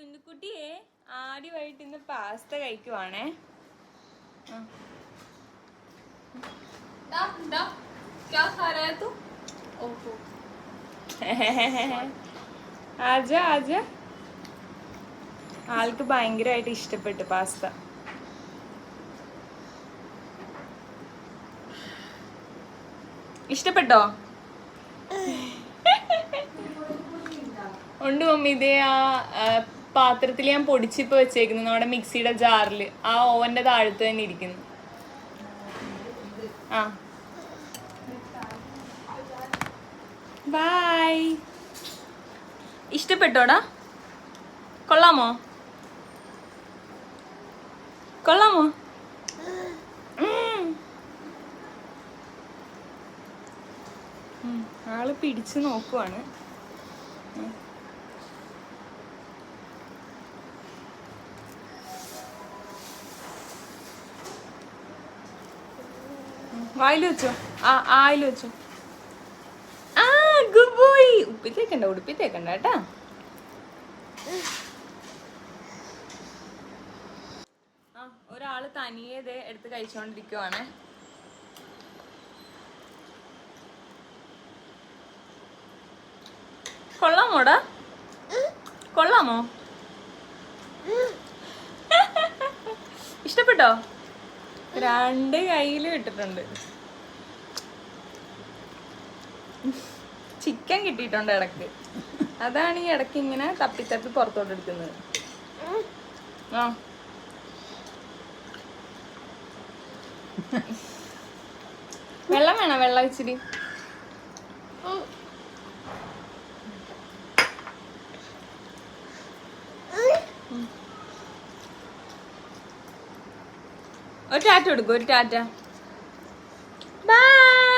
നുന്നുക്കുട്ടിയെ ആദ്യമായിട്ട് ഇന്ന് പാസ്ത കഴിക്കുവാണേ. ആജ ആജ. ആൾക്ക് ഭയങ്കരമായിട്ട് ഇഷ്ടപ്പെട്ടു പാസ്ത. ഇഷ്ടപ്പെട്ടോ? ഉണ്ട് മമ്മി. ഇതേ ആ പാത്രത്തിൽ ഞാൻ പൊടിച്ചിപ്പോൾ വെച്ചേക്കുന്നു, നമ്മുടെ മിക്സിയുടെ ജാറിൽ. ആ ഓവന്റെ താഴത്ത് തന്നെ ഇരിക്കുന്നു. ആ ബൈ. ഇഷ്ടപ്പെട്ടോടാ? കൊള്ളാമോ? കൊള്ളാമോ? ആള് പിടിച്ചു നോക്കുവാണ്. വായിൽ വെച്ചോ. ആയിൽ വെച്ചോ. ആ ഗുഡ് ബോയ്. ഉപ്പിത്തേക്കണ്ട, ഉടുപ്പിത്തേക്കണ്ട കേട്ടാ. ഒരാള് തനിയെ എടുത്ത് കഴിച്ചോണ്ടിരിക്കുവാണ്. കൊള്ളാമോടാ? കൊള്ളാമോ? ഇഷ്ടപ്പെട്ടോ? രണ്ട് കയ്യിലും ഇട്ടിട്ടുണ്ട്. ചിക്കൻ കിട്ടിയിട്ടുണ്ട് ഇടക്ക്. അതാണ് ഈ ഇടക്ക് ഇങ്ങനെ തപ്പി തപ്പി പുറത്തോട്ട് എടുക്കുന്നത്. ആ വെള്ളം വേണോ? വെള്ളം ഇച്ചിരി. ഒരു ടാറ്റ കൊടുക്കും, ഒരു ടാറ്റ. ബൈ.